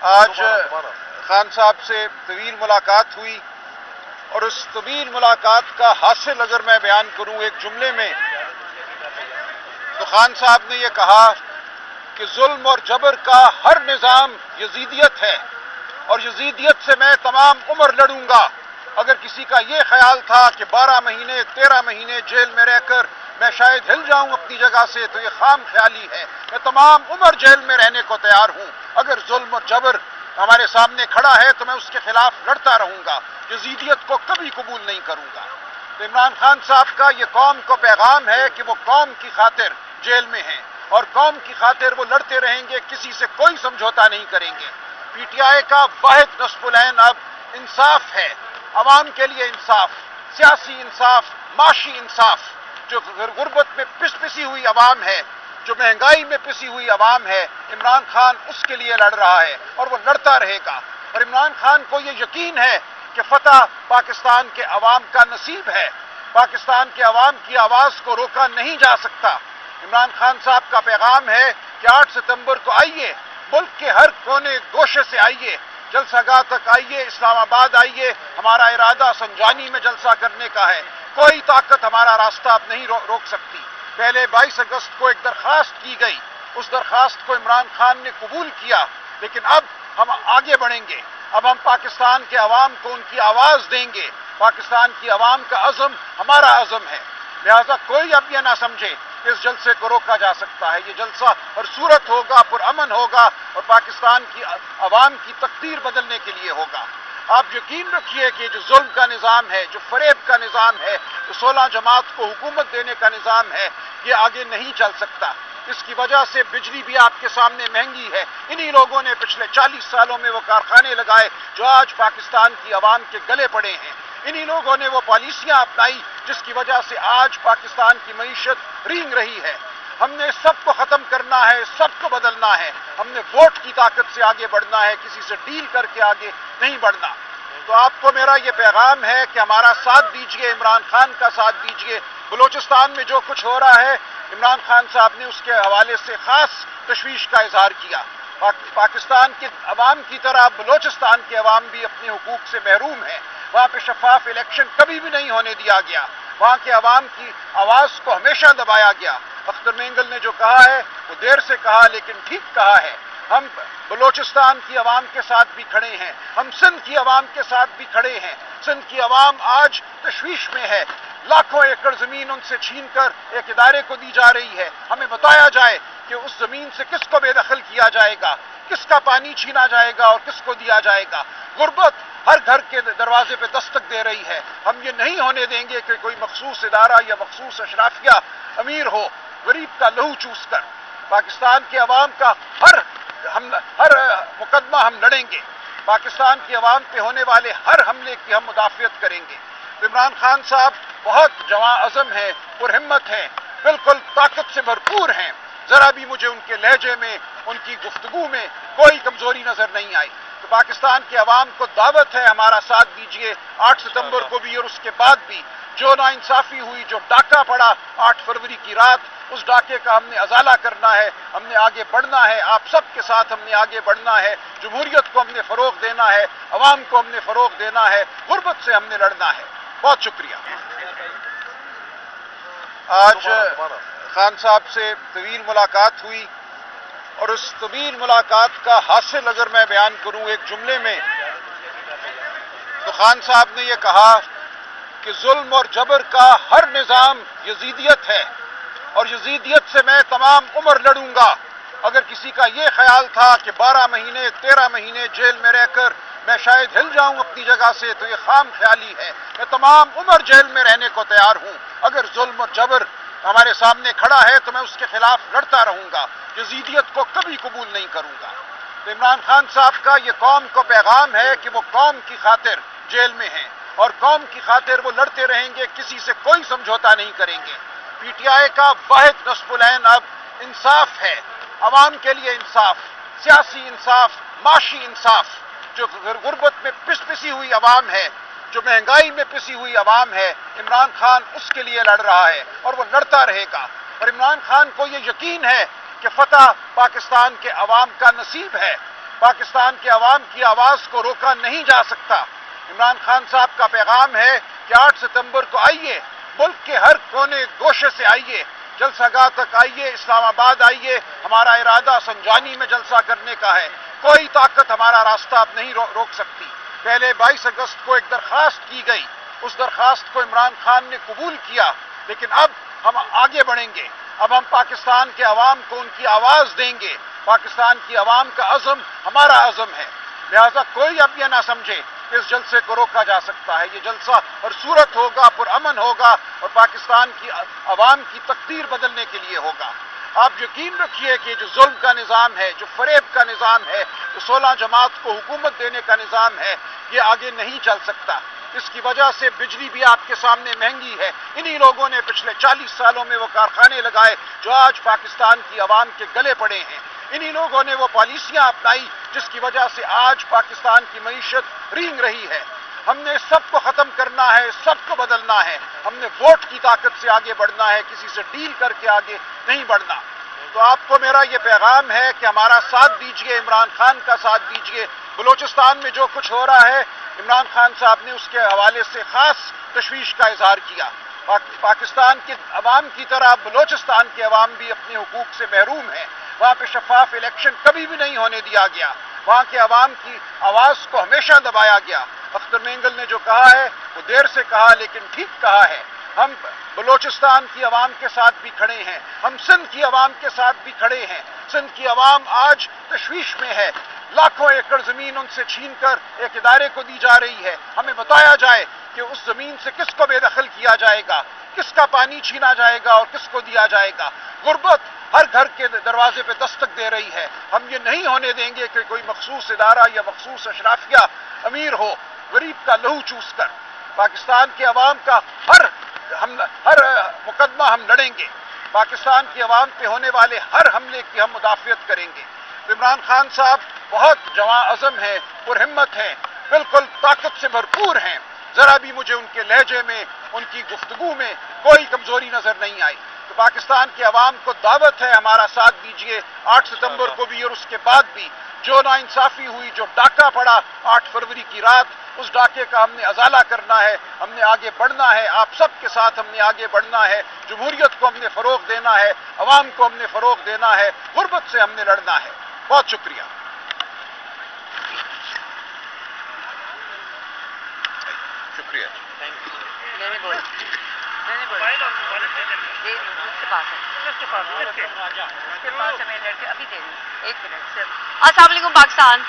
آج خان صاحب سے طویل ملاقات ہوئی اور اس طویل ملاقات کا حاصل اگر میں بیان کروں ایک جملے میں تو خان صاحب نے یہ کہا کہ ظلم اور جبر کا ہر نظام یزیدیت ہے اور یزیدیت سے میں تمام عمر لڑوں گا۔ اگر کسی کا یہ خیال تھا کہ 12 مہینے 13 مہینے جیل میں رہ کر میں شاید ہل جاؤں اپنی جگہ سے تو یہ خام خیالی ہے۔ میں تمام عمر جیل میں رہنے کو تیار ہوں۔ اگر ظلم اور جبر ہمارے سامنے کھڑا ہے تو میں اس کے خلاف لڑتا رہوں گا، یزیدیت کو کبھی قبول نہیں کروں گا۔ تو عمران خان صاحب کا یہ قوم کو پیغام ہے کہ وہ قوم کی خاطر جیل میں ہیں اور قوم کی خاطر وہ لڑتے رہیں گے، کسی سے کوئی سمجھوتا نہیں کریں گے۔ پی ٹی آئی کا واحد نصب العین اب انصاف ہے، عوام کے لیے انصاف، سیاسی انصاف، معاشی انصاف۔ جو غربت میں پسی ہوئی عوام ہے، جو مہنگائی میں پسی ہوئی عوام ہے، عمران خان اس کے لیے لڑ رہا ہے اور وہ لڑتا رہے گا۔ اور عمران خان کو یہ یقین ہے کہ فتح پاکستان کے عوام کا نصیب ہے، پاکستان کے عوام کی آواز کو روکا نہیں جا سکتا۔ عمران خان صاحب کا پیغام ہے کہ 8 ستمبر کو آئیے، ملک کے ہر کونے گوشے سے آئیے، جلسہ گاہ تک آئیے، اسلام آباد آئیے۔ ہمارا ارادہ سنجانی میں جلسہ کرنے کا ہے، کوئی طاقت ہمارا راستہ اب نہیں روک سکتی۔ پہلے 22 اگست کو ایک درخواست کی گئی، اس درخواست کو عمران خان نے قبول کیا، لیکن اب ہم آگے بڑھیں گے۔ اب ہم پاکستان کے عوام کو ان کی آواز دیں گے۔ پاکستان کی عوام کا عزم ہمارا عزم ہے، لہذا کوئی اب یہ نہ سمجھے کہ اس جلسے کو روکا جا سکتا ہے۔ یہ جلسہ پرصورت ہوگا، پرامن ہوگا اور پاکستان کی عوام کی تقدیر بدلنے کے لیے ہوگا۔ آپ یقین رکھیے کہ جو ظلم کا نظام ہے، جو فریب کا نظام ہے، جو 16 جماعت کو حکومت دینے کا نظام ہے، یہ آگے نہیں چل سکتا۔ اس کی وجہ سے بجلی بھی آپ کے سامنے مہنگی ہے۔ انہی لوگوں نے پچھلے 40 سالوں میں وہ کارخانے لگائے جو آج پاکستان کی عوام کے گلے پڑے ہیں۔ انہی لوگوں نے وہ پالیسیاں اپنائی جس کی وجہ سے آج پاکستان کی معیشت رینگ رہی ہے۔ ہم نے سب کو ختم کرنا ہے، سب کو بدلنا ہے۔ ہم نے ووٹ کی طاقت سے آگے بڑھنا ہے، کسی سے ڈیل کر کے آگے نہیں بڑھنا۔ تو آپ کو میرا یہ پیغام ہے کہ ہمارا ساتھ دیجئے، عمران خان کا ساتھ دیجئے۔ بلوچستان میں جو کچھ ہو رہا ہے، عمران خان صاحب نے اس کے حوالے سے خاص تشویش کا اظہار کیا۔ پاکستان کے عوام کی طرح بلوچستان کے عوام بھی اپنے حقوق سے محروم ہیں۔ وہاں پہ شفاف الیکشن کبھی بھی نہیں ہونے دیا گیا، وہاں کے عوام کی آواز کو ہمیشہ دبایا گیا۔ اختر مینگل نے جو کہا ہے وہ دیر سے کہا لیکن ٹھیک کہا ہے۔ ہم بلوچستان کی عوام کے ساتھ بھی کھڑے ہیں، ہم سندھ کی عوام کے ساتھ بھی کھڑے ہیں۔ سندھ کی عوام آج تشویش میں ہے، لاکھوں ایکڑ زمین ان سے چھین کر ایک ادارے کو دی جا رہی ہے۔ ہمیں بتایا جائے کہ اس زمین سے کس کو بے دخل کیا جائے گا، کس کا پانی چھینا جائے گا اور کس کو دیا جائے گا۔ غربت ہر گھر کے دروازے پہ دستک دے رہی ہے۔ ہم یہ نہیں ہونے دیں گے کہ کوئی مخصوص ادارہ یا مخصوص اشرافیہ امیر ہو غریب کا لہو چوس کر۔ پاکستان کے عوام کا ہر مقدمہ ہم لڑیں گے، پاکستان کی عوام پہ ہونے والے ہر حملے کی ہم مدافعت کریں گے۔ عمران خان صاحب بہت جواں عزم ہیں، پرہمت ہیں، بالکل طاقت سے بھرپور ہیں۔ ذرا بھی مجھے ان کے لہجے میں، ان کی گفتگو میں کوئی کمزوری نظر نہیں آئی۔ تو پاکستان کے عوام کو دعوت ہے، ہمارا ساتھ دیجئے 8 ستمبر کو بھی اور اس کے بعد بھی۔ جو ناانصافی ہوئی، جو ڈاکہ پڑا 8 فروری کی رات، اس ڈاکے کا ہم نے ازالہ کرنا ہے، ہم نے آگے بڑھنا ہے، آپ سب کے ساتھ ہم نے آگے بڑھنا ہے۔ جمہوریت کو ہم نے فروغ دینا ہے، عوام کو ہم نے فروغ دینا ہے، غربت سے ہم نے لڑنا ہے۔ بہت شکریہ۔ آج خان صاحب سے طویل ملاقات ہوئی اور اس طویل ملاقات کا حاصل اگر میں بیان کروں ایک جملے میں تو خان صاحب نے یہ کہا کہ ظلم اور جبر کا ہر نظام یزیدیت ہے اور یزیدیت سے میں تمام عمر لڑوں گا۔ اگر کسی کا یہ خیال تھا کہ 12 مہینے 13 مہینے جیل میں رہ کر میں شاید ہل جاؤں اپنی جگہ سے تو یہ خام خیالی ہے۔ میں تمام عمر جیل میں رہنے کو تیار ہوں۔ اگر ظلم اور جبر ہمارے سامنے کھڑا ہے تو میں اس کے خلاف لڑتا رہوں گا، یزیدیت کو کبھی قبول نہیں کروں گا۔ تو عمران خان صاحب کا یہ قوم کو پیغام ہے کہ وہ قوم کی خاطر جیل میں ہیں اور قوم کی خاطر وہ لڑتے رہیں گے، کسی سے کوئی سمجھوتا نہیں کریں گے۔ پی ٹی آئی کا واحد نصب العین اب انصاف ہے، عوام کے لیے انصاف، سیاسی انصاف، معاشی انصاف۔ جو غربت میں پسی ہوئی عوام ہے، جو مہنگائی میں پسی ہوئی عوام ہے، عمران خان اس کے لیے لڑ رہا ہے اور وہ لڑتا رہے گا۔ اور عمران خان کو یہ یقین ہے کہ فتح پاکستان کے عوام کا نصیب ہے، پاکستان کے عوام کی آواز کو روکا نہیں جا سکتا۔ عمران خان صاحب کا پیغام ہے کہ 8 ستمبر کو آئیے، ملک کے ہر کونے گوشے سے آئیے، جلسہ گاہ تک آئیے، اسلام آباد آئیے، ہمارا ارادہ سنجانی میں جلسہ کرنے کا ہے، کوئی طاقت ہمارا راستہ اب نہیں روک سکتی۔ پہلے 22 اگست کو ایک درخواست کی گئی، اس درخواست کو عمران خان نے قبول کیا، لیکن اب ہم آگے بڑھیں گے، اب ہم پاکستان کے عوام کو ان کی آواز دیں گے، پاکستان کی عوام کا عزم ہمارا عزم ہے، لہذا کوئی اب یہ نہ سمجھے کہ اس جلسے کو روکا جا سکتا ہے۔ یہ جلسہ پرصورت ہوگا، پرامن ہوگا اور پاکستان کی عوام کی تقدیر بدلنے کے لیے ہوگا۔ آپ یقین رکھیے کہ جو ظلم کا نظام ہے، جو فریب کا نظام ہے، جو 16 جماعت کو حکومت دینے کا نظام ہے، یہ آگے نہیں چل سکتا۔ اس کی وجہ سے بجلی بھی آپ کے سامنے مہنگی ہے۔ انہی لوگوں نے پچھلے 40 سالوں میں وہ کارخانے لگائے جو آج پاکستان کی عوام کے گلے پڑے ہیں۔ انہی لوگوں نے وہ پالیسیاں اپنائی جس کی وجہ سے آج پاکستان کی معیشت رینگ رہی ہے۔ ہم نے سب کو ختم کرنا ہے، سب کو بدلنا ہے، ہم نے ووٹ کی طاقت سے آگے بڑھنا ہے، کسی سے ڈیل کر کے آگے نہیں بڑھنا۔ تو آپ کو میرا یہ پیغام ہے کہ ہمارا ساتھ دیجئے، عمران خان کا ساتھ دیجئے۔ بلوچستان میں جو کچھ ہو رہا ہے، عمران خان صاحب نے اس کے حوالے سے خاص تشویش کا اظہار کیا۔ پاکستان کے عوام کی طرح بلوچستان کے عوام بھی اپنے حقوق سے محروم ہیں۔ وہاں پہ شفاف الیکشن کبھی بھی نہیں ہونے دیا گیا، وہاں کے عوام کی آواز کو ہمیشہ دبایا گیا۔ اختر مینگل نے جو کہا ہے وہ دیر سے کہا لیکن ٹھیک کہا ہے۔ ہم بلوچستان کی عوام کے ساتھ بھی کھڑے ہیں، ہم سندھ کی عوام کے ساتھ بھی کھڑے ہیں۔ سندھ کی عوام آج تشویش میں ہے، لاکھوں ایکڑ زمین ان سے چھین کر ایک ادارے کو دی جا رہی ہے۔ ہمیں بتایا جائے کہ اس زمین سے کس کو بے دخل کیا جائے گا، کس کا پانی چھینا جائے گا اور کس کو دیا جائے گا۔ غربت ہر گھر کے دروازے پہ دستک دے رہی ہے۔ ہم یہ نہیں ہونے دیں گے کہ کوئی مخصوص ادارہ یا مخصوص اشرافیہ امیر ہو غریب کا لہو چوس کر۔ پاکستان کے عوام کا ہر مقدمہ ہم لڑیں گے، پاکستان کی عوام پہ ہونے والے ہر حملے کی ہم مدافعت کریں گے۔ عمران خان صاحب بہت جواں عزم ہیں، پرہمت ہیں، بالکل طاقت سے بھرپور ہیں، ذرا بھی مجھے ان کے لہجے میں، ان کی گفتگو میں کوئی کمزوری نظر نہیں آئی۔ تو پاکستان کے عوام کو دعوت ہے، ہمارا ساتھ دیجئے 8 ستمبر کو بھی اور اس کے بعد بھی۔ جو ناانصافی ہوئی، جو ڈاکہ پڑا 8 فروری کی رات، اس ڈاکے کا ہم نے ازالہ کرنا ہے، ہم نے آگے بڑھنا ہے، آپ سب کے ساتھ ہم نے آگے بڑھنا ہے، جمہوریت کو ہم نے فروغ دینا ہے، عوام کو ہم نے فروغ دینا ہے، غربت سے ہم نے لڑنا ہے۔ بہت شکریہ۔ شکریہ۔ السلام علیکم پاکستان۔